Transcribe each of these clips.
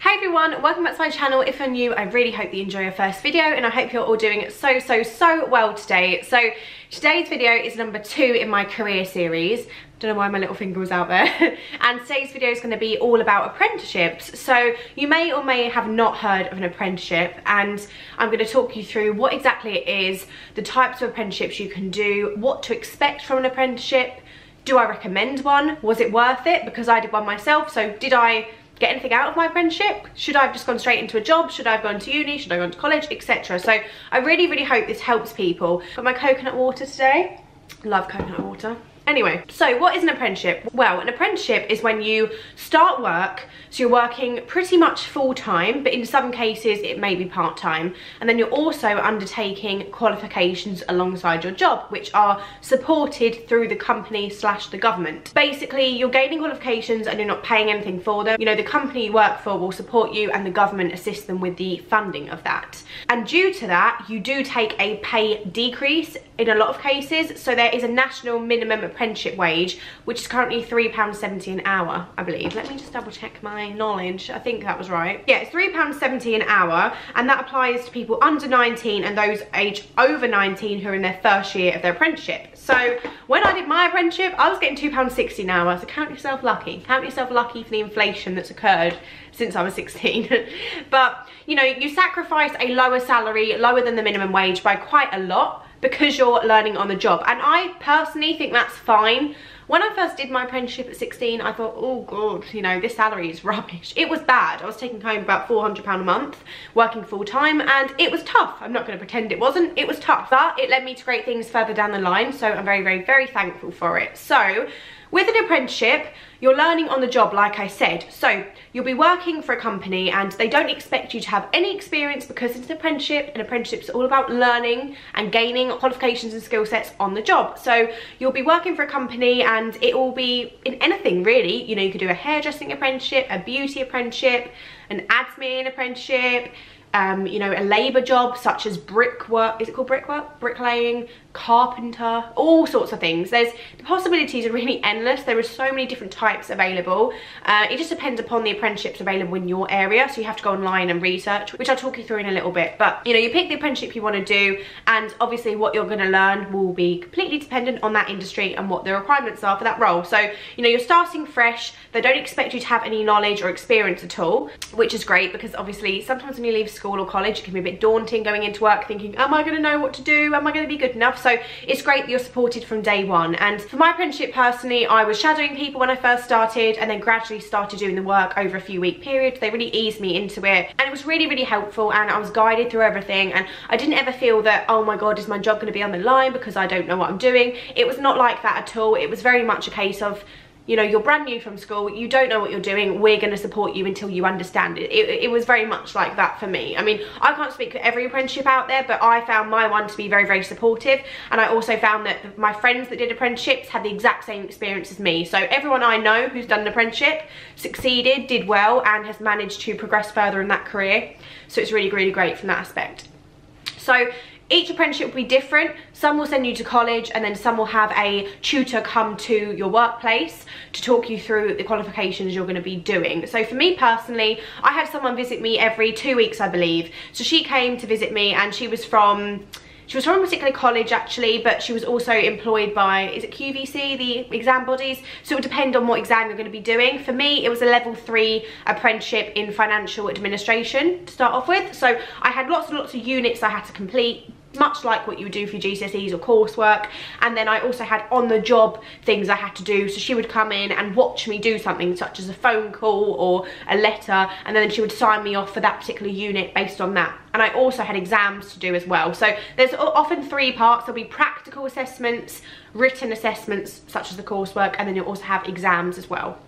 Hey everyone, welcome back to my channel. If you're new, I really hope you enjoy your first video and I hope you're all doing so well today. So today's video is number 2 in my career series. Don't know why my little finger was out there. And today's video is going to be all about apprenticeships. So you may or may have not heard of an apprenticeship, and I'm going to talk you through what exactly it is, the types of apprenticeships you can do, what to expect from an apprenticeship. Do I recommend one? Was it worth it? Because I did one myself. So did I get anything out of my apprenticeship? Should I have just gone straight into a job? Should I have gone to uni? Should I have gone to college, etc.? So I really hope this helps people. Got my coconut water today. Love coconut water. Anyway, so what is an apprenticeship? Well, an apprenticeship is when you start work, so you're working pretty much full-time, but in some cases it may be part-time, and then you're also undertaking qualifications alongside your job, which are supported through the company / the government. Basically, you're gaining qualifications and you're not paying anything for them. You know, the company you work for will support you and the government assists them with the funding of that. And due to that, you do take a pay decrease in a lot of cases. So there is a national minimum apprenticeship wage, which is currently £3.70 an hour, I believe. Let me just double check my knowledge. I think that was right. Yeah, it's £3.70 an hour, and that applies to people under 19 and those aged over 19 who are in their first year of their apprenticeship. So when I did my apprenticeship, I was getting £2.60 an hour, so count yourself lucky. Count yourself lucky for the inflation that's occurred since I was 16. But, you know, you sacrifice a lower salary, lower than the minimum wage by quite a lot, because you're learning on the job. And I personally think that's fine. When I first did my apprenticeship at 16, I thought, oh god, you know, this salary is rubbish. It was bad. I was taking home about £400 a month, working full time, and it was tough. I'm not going to pretend it wasn't. It was tough, but it led me to great things further down the line, so I'm very thankful for it. So with an apprenticeship, you're learning on the job, like I said. So you'll be working for a company and they don't expect you to have any experience because it's an apprenticeship, and apprenticeship's all about learning and gaining qualifications and skill sets on the job. So you'll be working for a company and it will be in anything really. You know, you could do a hairdressing apprenticeship, a beauty apprenticeship, an admin apprenticeship, you know, a labour job such as brickwork, is it called brickwork? Bricklaying, carpenter, all sorts of things. The possibilities are really endless. There are so many different types available. It just depends upon the apprenticeships available in your area, so you have to go online and research, which I'll talk you through in a little bit. But, you know, you pick the apprenticeship you want to do, and obviously what you're going to learn will be completely dependent on that industry and what the requirements are for that role. So, you know, you're starting fresh. They don't expect you to have any knowledge or experience at all, which is great, because obviously sometimes when you leave school or college, it can be a bit daunting going into work thinking, am I going to know what to do? Am I going to be good enough? So it's great that you're supported from day one. And for my apprenticeship personally, I was shadowing people when I first started, and then gradually started doing the work over a few week period. They really eased me into it, and it was really helpful, and I was guided through everything, and I didn't ever feel that, oh my god, is my job going to be on the line because I don't know what I'm doing. It was not like that at all. It was very much a case of, you know, you're brand new from school, you don't know what you're doing, we're going to support you until you understand it. It was very much like that for me. I mean, I can't speak for every apprenticeship out there, but I found my one to be very supportive, and I also found that my friends that did apprenticeships had the exact same experience as me. So everyone I know who's done an apprenticeship succeeded, did well, and has managed to progress further in that career. So it's really great from that aspect. So each apprenticeship will be different. Some will send you to college, and then some will have a tutor come to your workplace to talk you through the qualifications you're going to be doing. So for me personally, I had someone visit me every 2 weeks, I believe. So she came to visit me, and she was from a particular college actually, but she was also employed by, is it QVC, the exam bodies? So it would depend on what exam you're going to be doing. For me, it was a level 3 apprenticeship in financial administration to start off with. So I had lots of units I had to complete, much like what you would do for your GCSEs or coursework. And then I also had on-the-job things I had to do. So she would come in and watch me do something such as a phone call or a letter, and then she would sign me off for that particular unit based on that. And I also had exams to do as well. So there's often 3 parts. There'll be practical assessments, written assessments such as the coursework, and then you'll also have exams as well.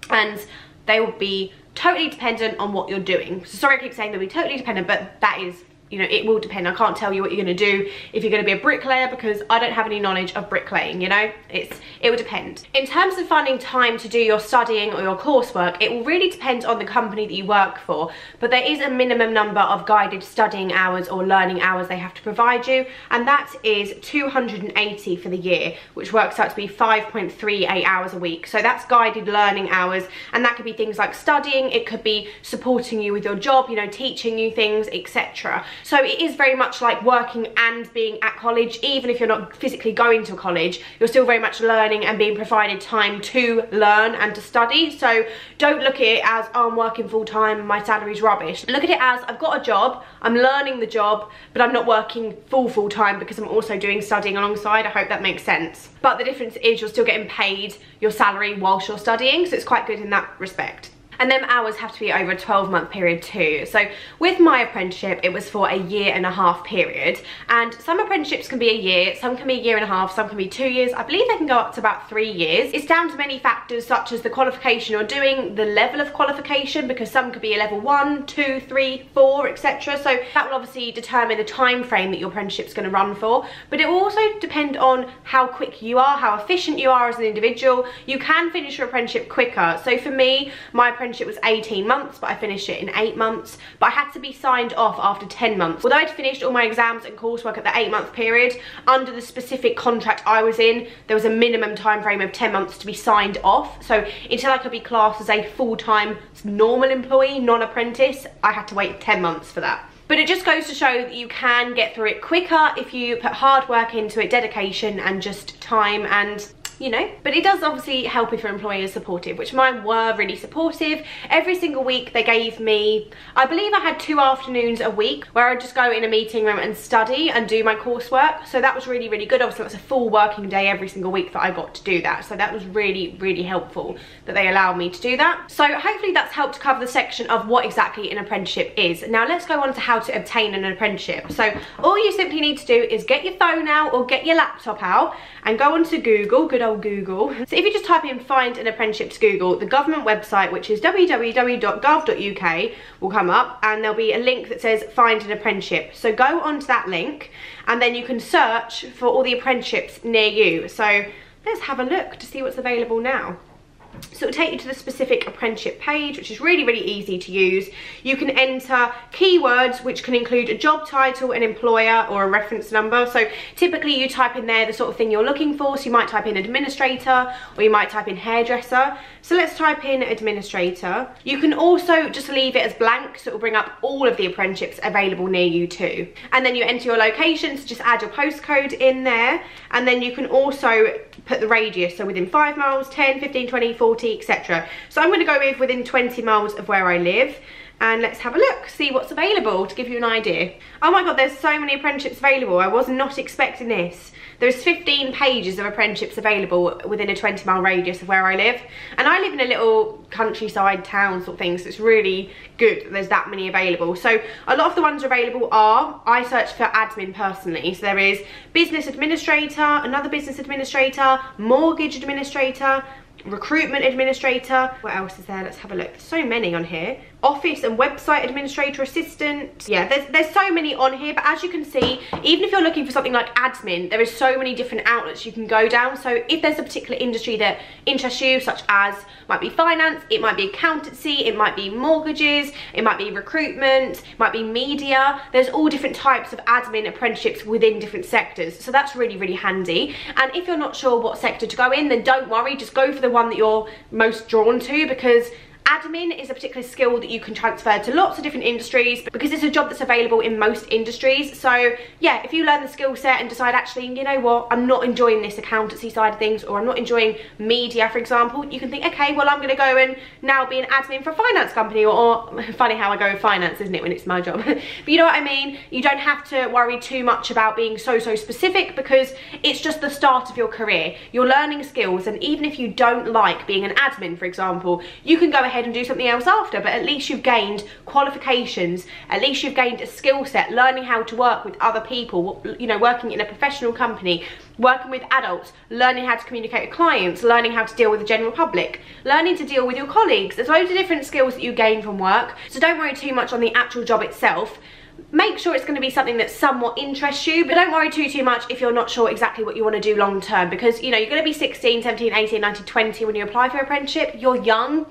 And they will be totally dependent on what you're doing. So sorry I keep saying they'll be totally dependent, but that is you know, it will depend. I can't tell you what you're going to do if you're going to be a bricklayer, because I don't have any knowledge of bricklaying, you know. It will depend. In terms of finding time to do your studying or your coursework, it will really depend on the company that you work for, but there is a minimum number of guided studying hours or learning hours they have to provide you, and that is 280 for the year, which works out to be 5.38 hours a week. So that's guided learning hours, and that could be things like studying, it could be supporting you with your job, you know, teaching you things, etc. So it is very much like working and being at college. Even if you're not physically going to college, you're still very much learning and being provided time to learn and to study. So don't look at it as, oh, I'm working full time, my salary's rubbish. Look at it as, I've got a job, I'm learning the job, but I'm not working full time because I'm also doing studying alongside. I hope that makes sense. But the difference is you're still getting paid your salary whilst you're studying, so it's quite good in that respect. And them hours have to be over a 12-month period too. So with my apprenticeship, it was for a 1.5 year period. And some apprenticeships can be a year, some can be a 1.5 years, some can be 2 years. I believe they can go up to about 3 years. It's down to many factors such as the qualification you're doing, the level of qualification, because some could be a level 1, 2, 3, 4, etc. So that will obviously determine the time frame that your apprenticeship's going to run for. But it will also depend on how quick you are, how efficient you are as an individual. You can finish your apprenticeship quicker. So for me, my apprenticeship was 18 months, but I finished it in 8 months. But I had to be signed off after 10 months. Although I'd finished all my exams and coursework at the 8-month period, under the specific contract I was in, there was a minimum time frame of 10 months to be signed off. So until I could be classed as a full-time normal employee, non-apprentice, I had to wait 10 months for that. But it just goes to show that you can get through it quicker if you put hard work into it, dedication and just time, and you know. But it does obviously help if your employer is supportive, which mine were really supportive. Every single week they gave me, I believe I had 2 afternoons a week where I'd just go in a meeting room and study and do my coursework. So that was really, really good. Obviously it was a full working day every single week that I got to do that. So that was really, really helpful that they allowed me to do that. So hopefully that's helped to cover the section of what exactly an apprenticeship is. Now let's go on to how to obtain an apprenticeship. So all you simply need to do is get your phone out or get your laptop out and go onto Google, good old Google. So if you just type in find an apprenticeship to Google, the government website, which is www.gov.uk, will come up, and there'll be a link that says find an apprenticeship. So go onto that link and then you can search for all the apprenticeships near you. So let's have a look to see what's available now. So it'll take you to the specific apprenticeship page, which is really, really easy to use. You can enter keywords, which can include a job title, an employer, or a reference number. So typically you type in there the sort of thing you're looking for. So you might type in administrator, or you might type in hairdresser. So let's type in administrator. You can also just leave it as blank, so it will bring up all of the apprenticeships available near you too. And then you enter your location, so just add your postcode in there. And then you can also put the radius, so within 5 miles, 10, 15, 20, 40, etc. So I'm going to go with within 20 miles of where I live, and let's have a look, see what's available to give you an idea. Oh my god, there's so many apprenticeships available. I was not expecting this. There's 15 pages of apprenticeships available within a 20-mile radius of where I live, and I live in a little countryside town sort of thing, so it's really good that there's that many available. So a lot of the ones available are, I searched for admin personally, so there is business administrator, another business administrator, mortgage administrator, recruitment administrator. What else is there? Let's have a look. There's so many on here. Office and website administrator assistant. Yeah, there's so many on here, but as you can see, even if you're looking for something like admin, there is so many different outlets you can go down. So if there's a particular industry that interests you, such as might be finance, it might be accountancy, it might be mortgages, it might be recruitment, it might be media, there's all different types of admin apprenticeships within different sectors. So that's really, really handy. And if you're not sure what sector to go in, then don't worry, just go for the one that you're most drawn to, because admin is a particular skill that you can transfer to lots of different industries, because it's a job that's available in most industries. So yeah, if you learn the skill set and decide, actually, you know what, I'm not enjoying this accountancy side of things, or I'm not enjoying media, for example, you can think, okay, well, I'm going to go and now be an admin for a finance company, or funny how I go with finance, isn't it, when it's my job? But you know what I mean? You don't have to worry too much about being so specific, because it's just the start of your career. You're learning skills, and even if you don't like being an admin, for example, you can go ahead and do something else after, but at least you've gained qualifications, at least you've gained a skill set, learning how to work with other people, you know, working in a professional company, working with adults, learning how to communicate with clients, learning how to deal with the general public, learning to deal with your colleagues. There's loads of different skills that you gain from work, so don't worry too much on the actual job itself. make sure it's going to be something that somewhat interests you, but don't worry too much if you're not sure exactly what you want to do long term, because you know, you're going to be 16, 17, 18, 19, 20 when you apply for apprenticeship. You're young.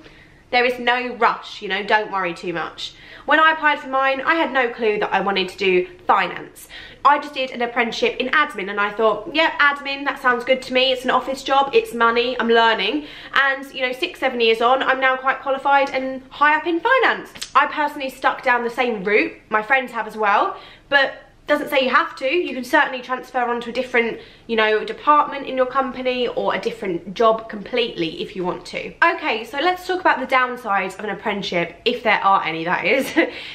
There is no rush, you know, don't worry too much. When I applied for mine, I had no clue that I wanted to do finance. I just did an apprenticeship in admin and I thought, yeah, admin, that sounds good to me. It's an office job, it's money, I'm learning. And you know, 6-7 years on, I'm now quite qualified and high up in finance. I personally stuck down the same route, my friends have as well, but doesn't say you have to. You can certainly transfer onto a different, you know, department in your company or a different job completely if you want to. Okay, so let's talk about the downsides of an apprenticeship, if there are any, that is.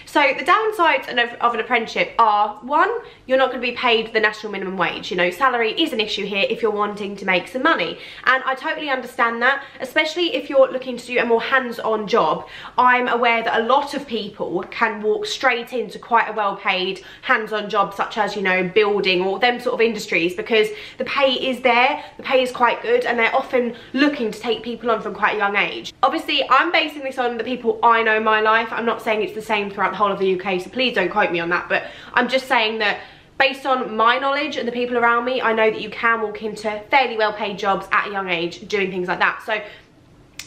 So the downsides of an apprenticeship are, one, you're not going to be paid the national minimum wage. You know, salary is an issue here if you're wanting to make some money. And I totally understand that, especially if you're looking to do a more hands-on job. I'm aware that a lot of people can walk straight into quite a well-paid hands-on job, such as, you know, building or them sort of industries, because the pay is there, the pay is quite good, and they're often looking to take people on from quite a young age. Obviously, I'm basing this on the people I know in my life. I'm not saying it's the same throughout the whole of the UK, so please don't quote me on that, but I'm just saying that based on my knowledge and the people around me, I know that you can walk into fairly well-paid jobs at a young age doing things like that. So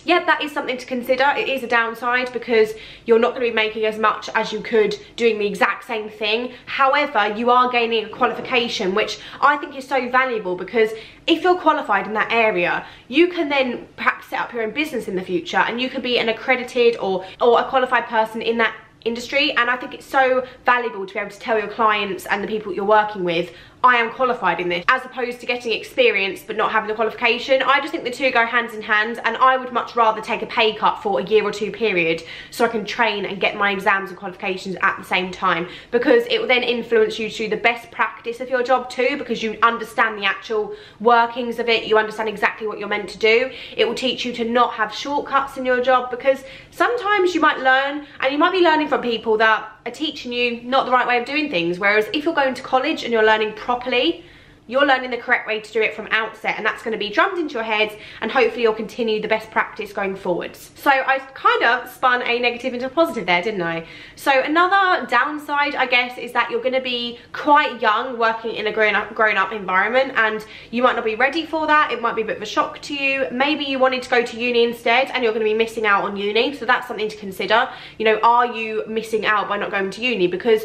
yeah, that is something to consider. It is a downside because you're not going to be making as much as you could doing the exact same thing. However, you are gaining a qualification, which I think is so valuable, because if you're qualified in that area, you can then perhaps set up your own business in the future, and you could be an accredited or a qualified person in that industry. And I think it's so valuable to be able to tell your clients and the people you're working with, I am qualified in this, as opposed to getting experience but not having the qualification. I just think the two go hand in hand, and I would much rather take a pay cut for a year or two period so I can train and get my exams and qualifications at the same time, because it will then influence you to do the best practice of your job too, because you understand the actual workings of it, you understand exactly what you're meant to do. It will teach you to not have shortcuts in your job, because sometimes you might learn, and you might be learning from people that are teaching you not the right way of doing things, whereas if you're going to college and you're learning properly, you're learning the correct way to do it from outset, and that's going to be drummed into your head, and hopefully you'll continue the best practice going forwards. So I kind of spun a negative into a positive there, didn't I? So another downside, I guess, is that you're going to be quite young working in a grown-up environment, and you might not be ready for that. It might be a bit of a shock to you. Maybe you wanted to go to uni instead and you're going to be missing out on uni, so that's something to consider. You know, are you missing out by not going to uni? Because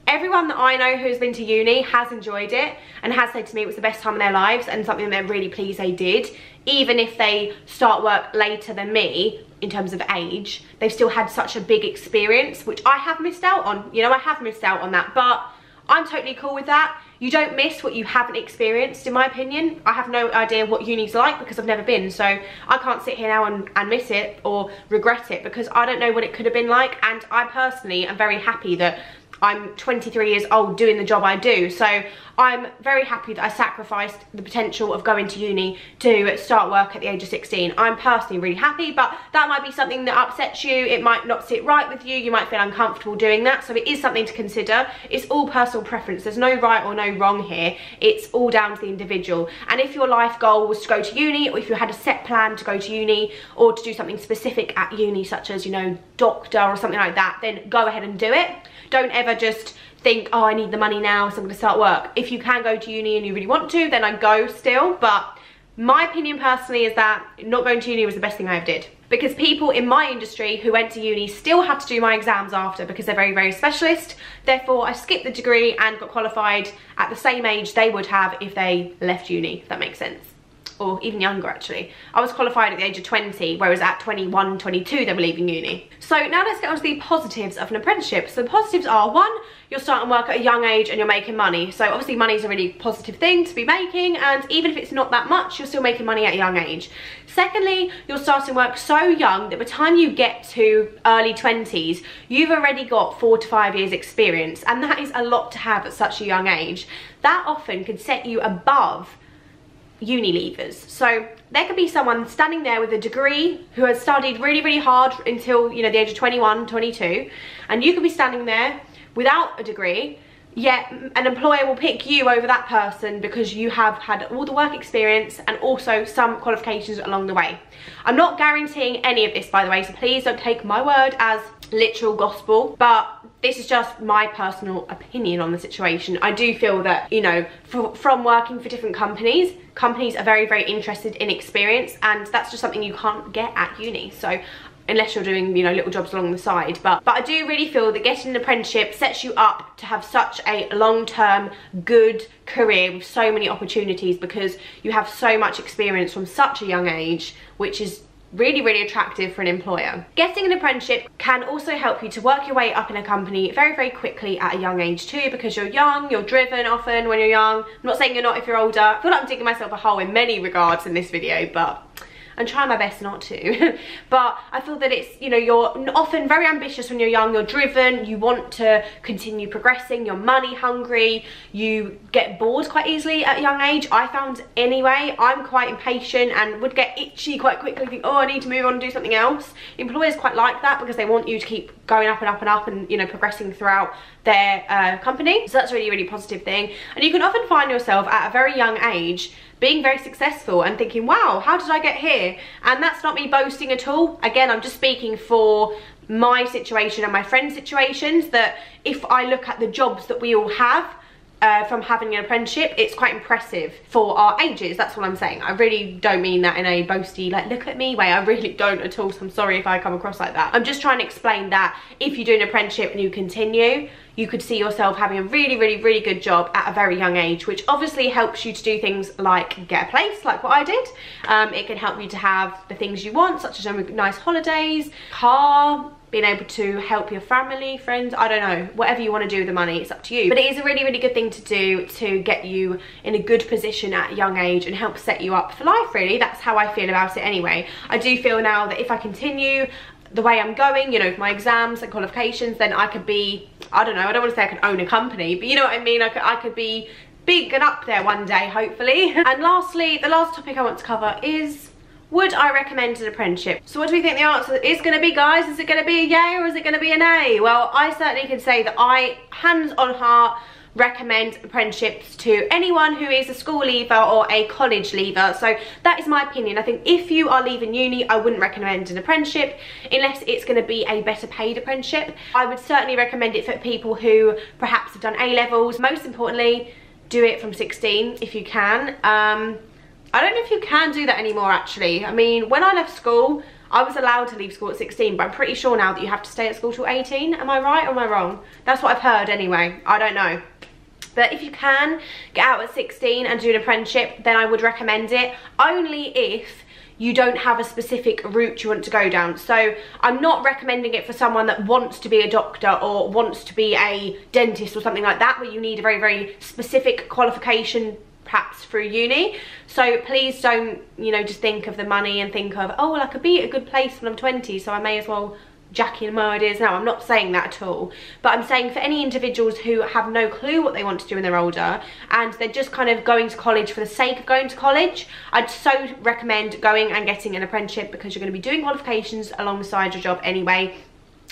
everyone that I know who's been to uni has enjoyed it and has said to me it was the best time of their lives and something they're really pleased they did. Even if they start work later than me in terms of age, they've still had such a big experience, which I have missed out on. You know, I have missed out on that, but I'm totally cool with that. You don't miss what you haven't experienced, in my opinion. I have no idea what uni's like because I've never been, so I can't sit here now and miss it or regret it, because I don't know what it could have been like. And I personally am very happy that I'm 23 years old doing the job I do, so I'm very happy that I sacrificed the potential of going to uni to start work at the age of 16. I'm personally really happy, but that might be something that upsets you. It might not sit right with you. You might feel uncomfortable doing that, so it is something to consider. It's all personal preference. There's no right or no wrong here. It's all down to the individual. And if your life goal was to go to uni, or if you had a set plan to go to uni or to do something specific at uni, such as, you know, doctor or something like that, then go ahead and do it. Don't ever just think, oh, I need the money now, so I'm going to start work. If you can go to uni and you really want to, then I go still. But my opinion personally is that not going to uni was the best thing I ever did. Because people in my industry who went to uni still had to do my exams after, because they're very, very specialist. Therefore, I skipped the degree and got qualified at the same age they would have if they left uni, if that makes sense. Or even younger, actually. I was qualified at the age of 20, whereas at 21, 22 they were leaving uni. So now let's get on to the positives of an apprenticeship. So the positives are, one, you're starting work at a young age and you're making money. So obviously money is a really positive thing to be making, and even if it's not that much, you're still making money at a young age. Secondly, you're starting work so young that by the time you get to early 20s, you've already got 4 to 5 years experience, and that is a lot to have at such a young age. That often could set you above uni leavers. So there could be someone standing there with a degree who has studied really, really hard until, you know, the age of 21, 22, and you could be standing there without a degree, yet an employer will pick you over that person because you have had all the work experience and also some qualifications along the way. I'm not guaranteeing any of this, by the way, so please don't take my word as literal gospel, but this is just my personal opinion on the situation. I do feel that, you know, from working for different companies are very, very interested in experience, and that's just something you can't get at uni. So unless you're doing, you know, little jobs along the side. But I do really feel that getting an apprenticeship sets you up to have such a long-term good career with so many opportunities, because you have so much experience from such a young age, which is really, really attractive for an employer. Getting an apprenticeship can also help you to work your way up in a company very, very quickly at a young age too, because you're young, you're driven often when you're young. I'm not saying you're not if you're older. I feel like I'm digging myself a hole in many regards in this video, but I'm trying my best not to. But I feel that it's, you know, you're often very ambitious when you're young, you're driven, you want to continue progressing, you're money hungry, you get bored quite easily at a young age. I found anyway, I'm quite impatient and would get itchy quite quickly, think, oh, I need to move on and do something else. Employers quite like that because they want you to keep going up and up and up and, you know, progressing throughout their company. So that's a really, really positive thing. And you can often find yourself at a very young age being very successful and thinking, wow, how did I get here? And that's not me boasting at all. Again, I'm just speaking for my situation and my friends' situations, that if I look at the jobs that we all have from having an apprenticeship, it's quite impressive for our ages. That's what I'm saying. I really don't mean that in a boasty, like, look at me way. I really don't at all, so I'm sorry if I come across like that. I'm just trying to explain that if you do an apprenticeship and you continue, you could see yourself having a really, really, really good job at a very young age, which obviously helps you to do things like get a place, like what I did. It can help you to have the things you want, such as nice holidays, car, being able to help your family, friends, I don't know, whatever you want to do with the money, it's up to you. But it is a really, really good thing to do to get you in a good position at a young age and help set you up for life, really. That's how I feel about it anyway. I do feel now that if I continue the way I'm going, you know, with my exams and qualifications, then I could be, I don't know, I don't want to say I can own a company, but you know what I mean, I could be big and up there one day, hopefully. And lastly, the last topic I want to cover is, would I recommend an apprenticeship? So what do we think the answer is going to be, guys? Is it going to be a yay or is it going to be an A? Well, I certainly can say that I, hands on heart, recommend apprenticeships to anyone who is a school leaver or a college leaver. So that is my opinion. I think if you are leaving uni, I wouldn't recommend an apprenticeship unless it's going to be a better paid apprenticeship. I would certainly recommend it for people who perhaps have done A-levels. Most importantly, do it from 16 if you can. I don't know if you can do that anymore, actually. I mean, when I left school, I was allowed to leave school at 16, but I'm pretty sure now that you have to stay at school till 18. Am I right or am I wrong? That's what I've heard anyway. I don't know. But if you can get out at 16 and do an apprenticeship, then I would recommend it, only if you don't have a specific route you want to go down. So I'm not recommending it for someone that wants to be a doctor or wants to be a dentist or something like that, where you need a very, very specific qualification perhaps through uni. So please don't, you know, just think of the money and think of, oh, well, I could be at a good place when I'm 20, so I may as well jack in my ideas now. I'm not saying that at all, but I'm saying for any individuals who have no clue what they want to do when they're older and they're just kind of going to college for the sake of going to college, I'd so recommend going and getting an apprenticeship, because you're going to be doing qualifications alongside your job anyway.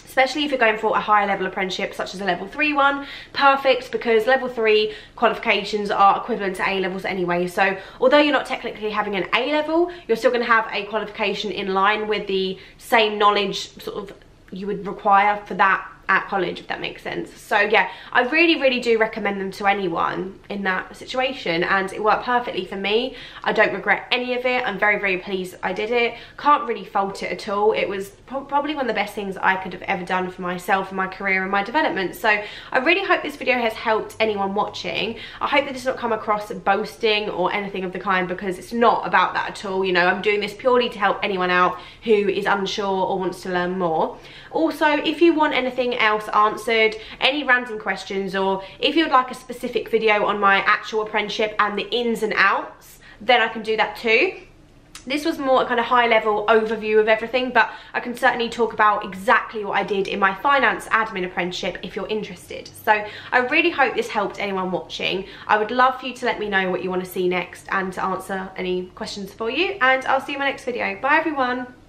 Especially if you're going for a higher level apprenticeship such as a level 3 one, perfect, because level 3 qualifications are equivalent to A-levels anyway. So although you're not technically having an A-level, you're still going to have a qualification in line with the same knowledge sort of you would require for that at college, if that makes sense. So yeah, I really, really do recommend them to anyone in that situation, and it worked perfectly for me. I don't regret any of it. I'm very, very pleased I did it. Can't really fault it at all. It was probably one of the best things I could have ever done for myself and my career and my development. So I really hope this video has helped anyone watching. I hope that this does not come across boasting or anything of the kind, because it's not about that at all. You know, I'm doing this purely to help anyone out who is unsure or wants to learn more. Also, if you want anything else answered, any random questions, or if you'd like a specific video on my actual apprenticeship and the ins and outs, then I can do that too. This was more a kind of high level overview of everything, but I can certainly talk about exactly what I did in my finance admin apprenticeship if you're interested. So I really hope this helped anyone watching. I would love for you to let me know what you want to see next and to answer any questions for you, and I'll see you in my next video. Bye everyone.